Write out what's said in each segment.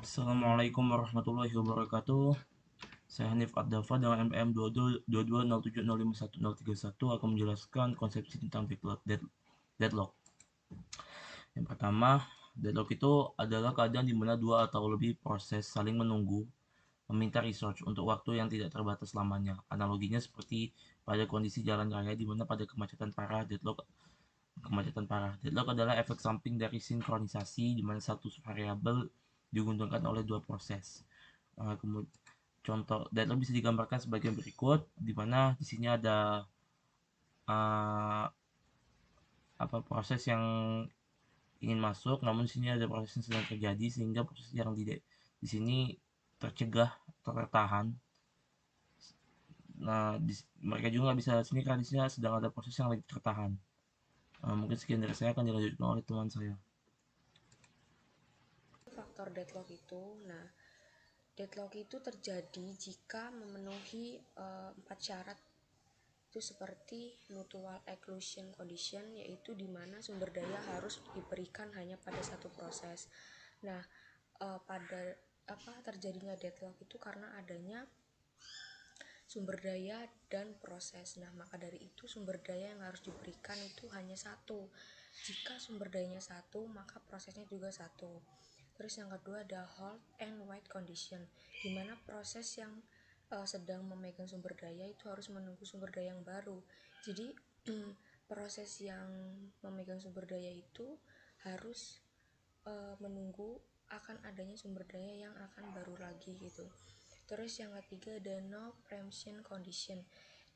Assalamualaikum warahmatullahi wabarakatuh. Saya Hanif Ad-Dafa dengan NPM 2207051031 akan menjelaskan konsepsi tentang deadlock. Yang pertama, deadlock itu adalah keadaan di mana dua atau lebih proses saling menunggu meminta research untuk waktu yang tidak terbatas lamanya. Analoginya seperti pada kondisi jalan raya di mana pada kemacetan parah. Deadlock adalah efek samping dari sinkronisasi di mana satu variabel diuntungkan oleh dua proses. Kemudian contoh deadlock bisa digambarkan sebagai berikut, di mana di sini ada uh, proses yang ingin masuk, namun di sini ada proses yang sedang terjadi sehingga proses yang tidak di sini tercegah atau tertahan. Nah, mereka juga nggak bisa sini karena di sini sedang ada proses yang lagi tertahan. Mungkin sekian dari saya, akan dilanjutkan oleh teman saya. Faktor deadlock itu, deadlock itu terjadi jika memenuhi 4 syarat itu seperti mutual exclusion condition, yaitu di mana sumber daya harus diberikan hanya pada satu proses. Nah, pada terjadinya deadlock itu karena adanya sumber daya dan proses. Nah, maka dari itu sumber daya yang harus diberikan itu hanya satu. Jika sumber dayanya satu, maka prosesnya juga satu. Terus yang kedua ada halt and wait condition, di mana proses yang sedang memegang sumber daya itu harus menunggu sumber daya yang baru. Jadi proses yang memegang sumber daya itu harus menunggu akan adanya sumber daya yang akan baru lagi gitu. Terus yang ketiga ada no preemption condition,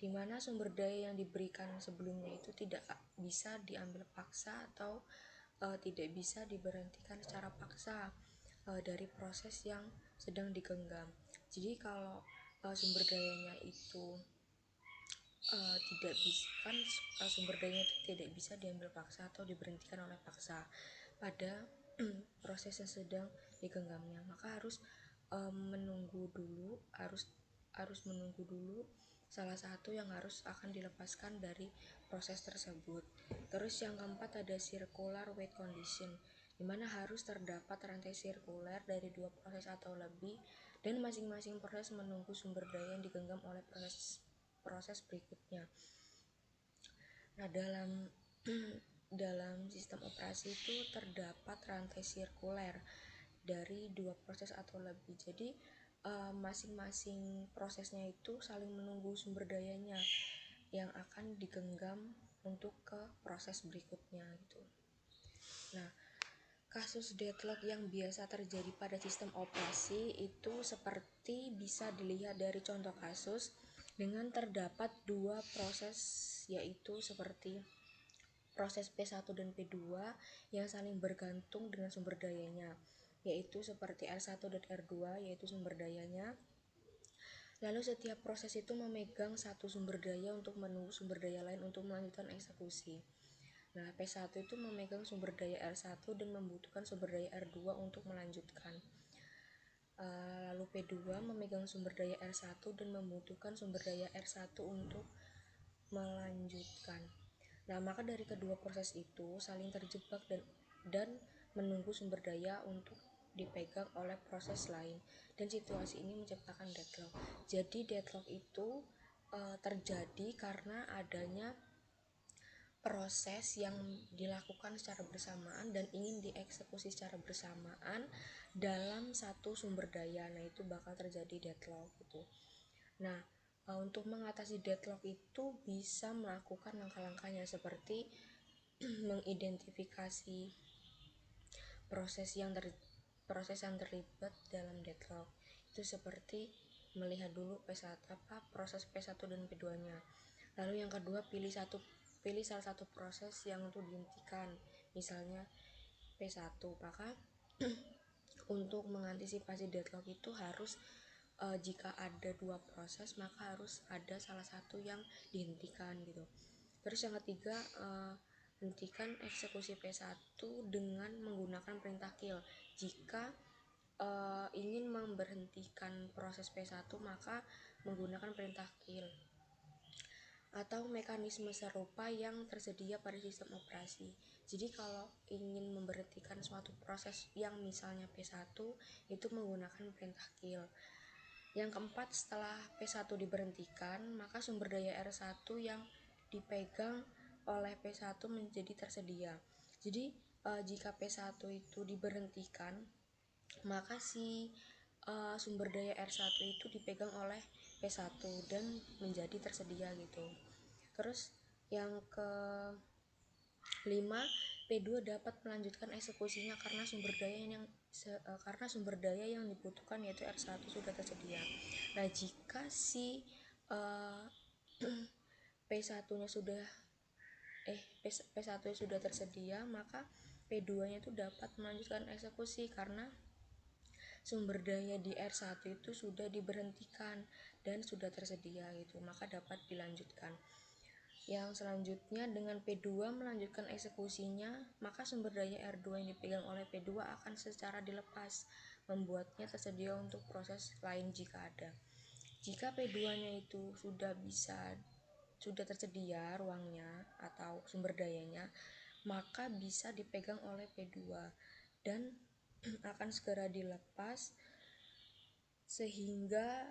di mana sumber daya yang diberikan sebelumnya itu tidak bisa diambil paksa atau tidak bisa diberhentikan secara paksa dari proses yang sedang digenggam. Jadi kalau sumber dayanya itu tidak bisa kan sumber dayanya itu tidak bisa diambil paksa atau diberhentikan oleh paksa pada proses yang sedang digenggamnya, maka harus menunggu dulu, harus menunggu dulu salah satu yang harus akan dilepaskan dari proses tersebut. Terus yang keempat ada circular wait condition, di mana harus terdapat rantai sirkuler dari dua proses atau lebih dan masing-masing proses menunggu sumber daya yang digenggam oleh proses berikutnya. Nah, dalam sistem operasi itu terdapat rantai sirkuler dari dua proses atau lebih. Jadi masing-masing prosesnya itu saling menunggu sumber dayanya yang akan digenggam untuk ke proses berikutnya gitu. Nah, kasus deadlock yang biasa terjadi pada sistem operasi itu seperti bisa dilihat dari contoh kasus dengan terdapat dua proses, yaitu seperti proses P1 dan P2 yang saling bergantung dengan sumber dayanya, yaitu seperti R1 dan R2 yaitu sumber dayanya. Lalu setiap proses itu memegang satu sumber daya untuk menunggu sumber daya lain untuk melanjutkan eksekusi. Nah, P1 itu memegang sumber daya R1 dan membutuhkan sumber daya R2 untuk melanjutkan. Lalu P2 memegang sumber daya R1 dan membutuhkan sumber daya R1 untuk melanjutkan. Nah, maka dari kedua proses itu saling terjebak dan menunggu sumber daya untuk dipegang oleh proses lain, dan situasi ini menciptakan deadlock. Jadi deadlock itu terjadi karena adanya proses yang dilakukan secara bersamaan dan ingin dieksekusi secara bersamaan dalam satu sumber daya. Nah, itu bakal terjadi deadlock gitu. Nah, untuk mengatasi deadlock itu bisa melakukan langkah-langkahnya seperti mengidentifikasi proses yang terlibat dalam deadlock. Itu seperti melihat dulu proses P1 dan P2-nya. Lalu yang kedua, pilih salah satu proses yang untuk dihentikan, misalnya P1. Maka untuk mengantisipasi deadlock itu harus jika ada dua proses maka harus ada salah satu yang dihentikan gitu. Terus yang ketiga, hentikan eksekusi P1 dengan menggunakan perintah kill. Jika ingin memberhentikan proses P1 maka menggunakan perintah kill atau mekanisme serupa yang tersedia pada sistem operasi. Jadi kalau ingin memberhentikan menghentikan suatu proses yang misalnya P1 itu menggunakan perintah kill. Yang keempat, setelah P1 diberhentikan, maka sumber daya R1 yang dipegang oleh P1 menjadi tersedia. Jadi jika P1 itu diberhentikan, maka si sumber daya R1 itu dipegang oleh P1 dan menjadi tersedia gitu. Terus yang ke 5, P2 dapat melanjutkan eksekusinya karena sumber daya yang dibutuhkan yaitu R1 sudah tersedia. Nah, jika si P1-nya sudah P1 sudah tersedia, maka P2-nya itu dapat melanjutkan eksekusi karena sumber daya di R1 itu sudah diberhentikan dan sudah tersedia gitu, maka dapat dilanjutkan. Yang selanjutnya, dengan P2 melanjutkan eksekusinya, maka sumber daya R2 yang dipegang oleh P2 akan secara dilepas, membuatnya tersedia untuk proses lain jika ada. Jika P2-nya itu sudah tersedia ruangnya atau sumber dayanya, maka bisa dipegang oleh P2 dan akan segera dilepas sehingga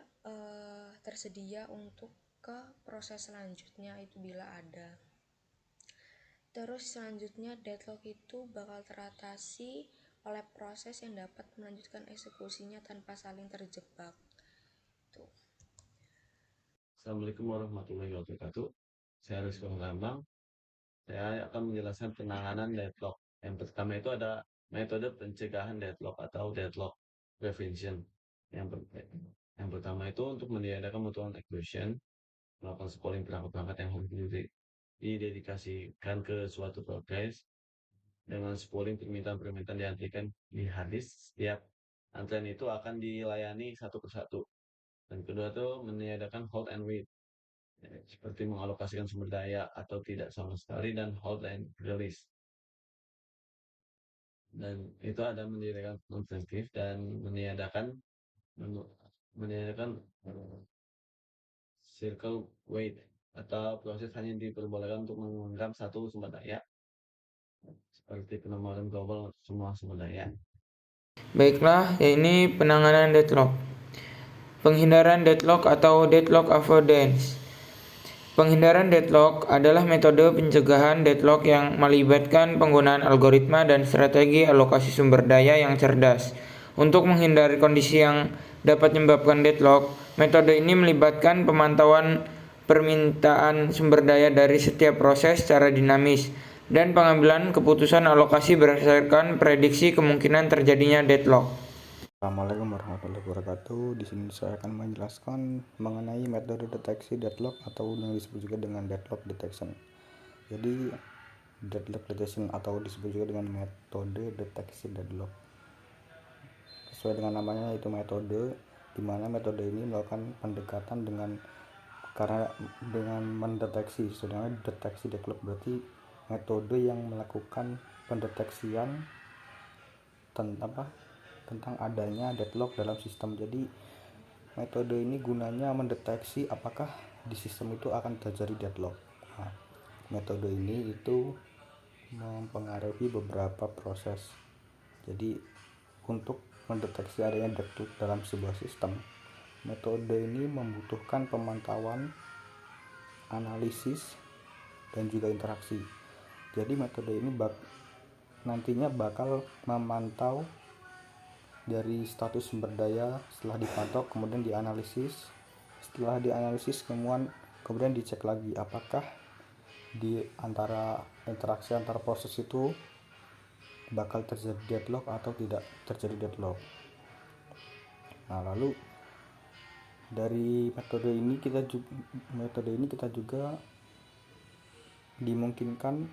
tersedia untuk ke proses selanjutnya itu bila ada. Terus selanjutnya, deadlock itu bakal teratasi oleh proses yang dapat melanjutkan eksekusinya tanpa saling terjebak. Tuh. Assalamualaikum warahmatullahi wabarakatuh. Saya Rizky Lambang. Saya akan menjelaskan penanganan deadlock. Yang pertama itu ada metode pencegahan deadlock atau deadlock prevention. Yang pertama itu untuk meniadakan mutual exclusion, melakukan spooling perangkat-perangkat yang harus didedikasikan ke suatu progres dengan spooling permintaan-permintaan dihentikan di hadis. Setiap antrean itu akan dilayani satu persatu. Dan kedua itu meniadakan hold and wait, seperti mengalokasikan sumber daya atau tidak sama sekali, dan hold and release. Dan itu ada meniadakan konsentif dan meniadakan circle wait atau proses hanya diperbolehkan untuk menggenggam satu sumber daya, seperti penomoran global semua sumber daya. Baiklah, ini penanganan deadlock. Penghindaran deadlock atau deadlock avoidance. Penghindaran deadlock adalah metode pencegahan deadlock yang melibatkan penggunaan algoritma dan strategi alokasi sumber daya yang cerdas. Untuk menghindari kondisi yang dapat menyebabkan deadlock, metode ini melibatkan pemantauan permintaan sumber daya dari setiap proses secara dinamis dan pengambilan keputusan alokasi berdasarkan prediksi kemungkinan terjadinya deadlock. Assalamualaikum warahmatullahi wabarakatuh. Di sini saya akan menjelaskan mengenai metode deteksi deadlock atau yang disebut juga dengan deadlock detection. Jadi deadlock detection atau disebut juga dengan metode deteksi deadlock. Sesuai dengan namanya, itu metode di mana metode ini melakukan pendekatan dengan mendeteksi. Sedangkan deteksi deadlock berarti metode yang melakukan pendeteksian tentang adanya deadlock dalam sistem. Jadi metode ini gunanya mendeteksi apakah di sistem itu akan terjadi deadlock. Nah, metode ini itu mempengaruhi beberapa proses. Jadi untuk mendeteksi adanya deadlock dalam sebuah sistem, metode ini membutuhkan pemantauan, analisis, dan juga interaksi. Jadi metode ini nantinya bakal memantau dari status sumber daya. Setelah dipantau kemudian dianalisis, setelah dianalisis kemudian dicek lagi apakah di antara interaksi antar proses itu bakal terjadi deadlock atau tidak terjadi deadlock. Nah, lalu dari metode ini kita juga dimungkinkan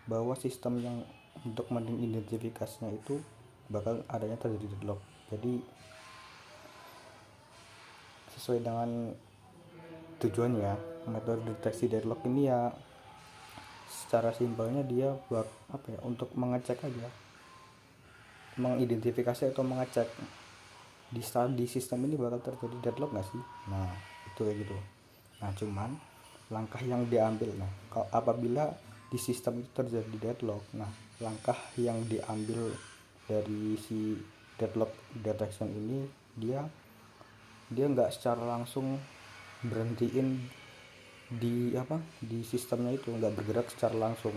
bahwa sistem yang untuk mengidentifikasinya itu bakal adanya terjadi deadlock. Jadi sesuai dengan tujuannya, metode deteksi deadlock ini ya secara simpelnya dia buat untuk mengecek aja, mengidentifikasi atau mengecek di sistem ini bakal terjadi deadlock nggak sih. Nah, itu kayak gitu. Nah, cuman langkah yang diambil apabila di sistem itu terjadi deadlock, nah langkah yang diambil dari si deadlock detection ini, dia nggak secara langsung berhentiin di sistemnya itu, nggak bergerak secara langsung.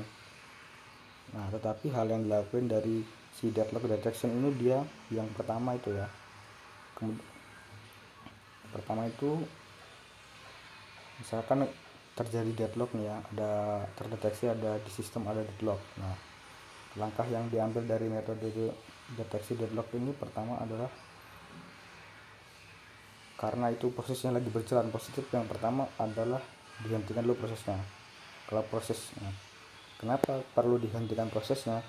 Nah, tetapi hal yang dilakukan dari si deadlock detection ini, dia yang pertama itu ya, pertama itu misalkan terjadi deadlock nih ya, terdeteksi ada di sistem ada deadlock. Nah, langkah yang diambil dari metode deteksi deadlock ini pertama adalah, karena itu prosesnya lagi berjalan positif, yang pertama adalah dihentikan dulu prosesnya. Kenapa perlu dihentikan prosesnya?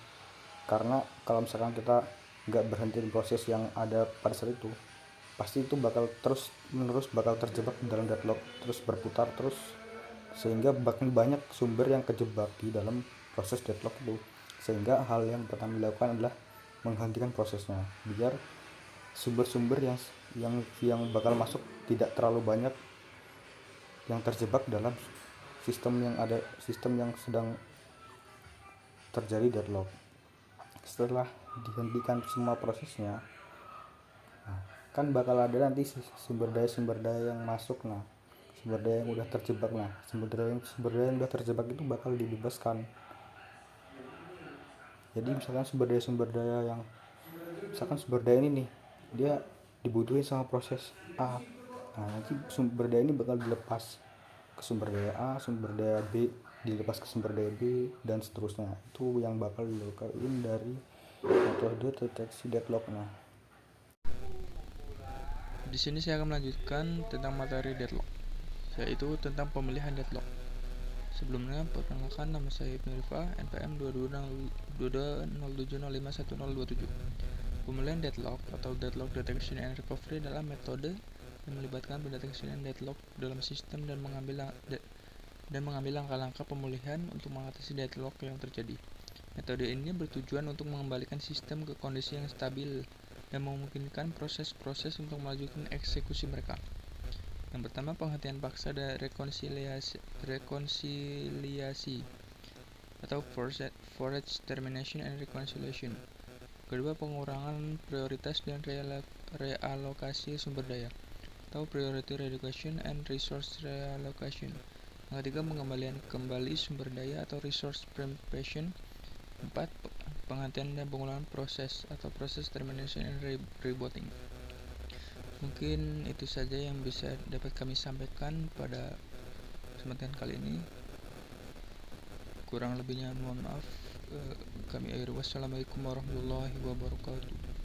Karena kalau misalkan kita nggak berhentiin proses yang ada pada saat itu, pasti itu bakal terus menerus bakal terjebak di dalam deadlock, terus berputar terus, sehingga bahkan banyak sumber yang kejebak di dalam proses deadlock itu. Sehingga hal yang pertama dilakukan adalah menghentikan prosesnya, biar sumber-sumber yang bakal masuk tidak terlalu banyak yang terjebak dalam sistem yang sedang terjadi deadlock. Setelah dihentikan semua prosesnya, kan bakal ada nanti sumber daya yang masuk. Nah, sumber daya yang udah terjebak, sumber daya yang udah terjebak itu bakal dibebaskan. Jadi misalkan sumber daya ini nih, dia dibutuhin sama proses A. Nah, nanti sumber daya ini bakal dilepas ke sumber daya A, sumber daya B dilepas ke sumber daya B, dan seterusnya. Itu yang bakal dilakukan dari metode deteksi deadlock. Nah, di sini saya akan melanjutkan tentang materi deadlock, yaitu tentang pemilihan deadlock. Sebelumnya, perkenalkan, nama saya Ibnu Rifa, NPM 2207051027. Pemilihan deadlock atau deadlock detection and recovery adalah metode yang melibatkan pendeteksian deadlock dalam sistem dan mengambil langkah-langkah pemulihan untuk mengatasi deadlock yang terjadi. Metode ini bertujuan untuk mengembalikan sistem ke kondisi yang stabil dan memungkinkan proses-proses untuk melanjutkan eksekusi mereka. Yang pertama, penghentian paksa dan rekonsiliasi atau forced termination and reconciliation. Kedua, pengurangan prioritas dan realokasi sumber daya atau priority reduction and resource reallocation. Yang ketiga, pengembalian kembali sumber daya atau resource preemption. 4. Penghentian dan pengulangan proses atau process termination and rebooting. Mungkin itu saja yang bisa dapat kami sampaikan pada kesempatan kali ini. Kurang lebihnya mohon maaf. Kami akhiri. Wassalamualaikum warahmatullahi wabarakatuh.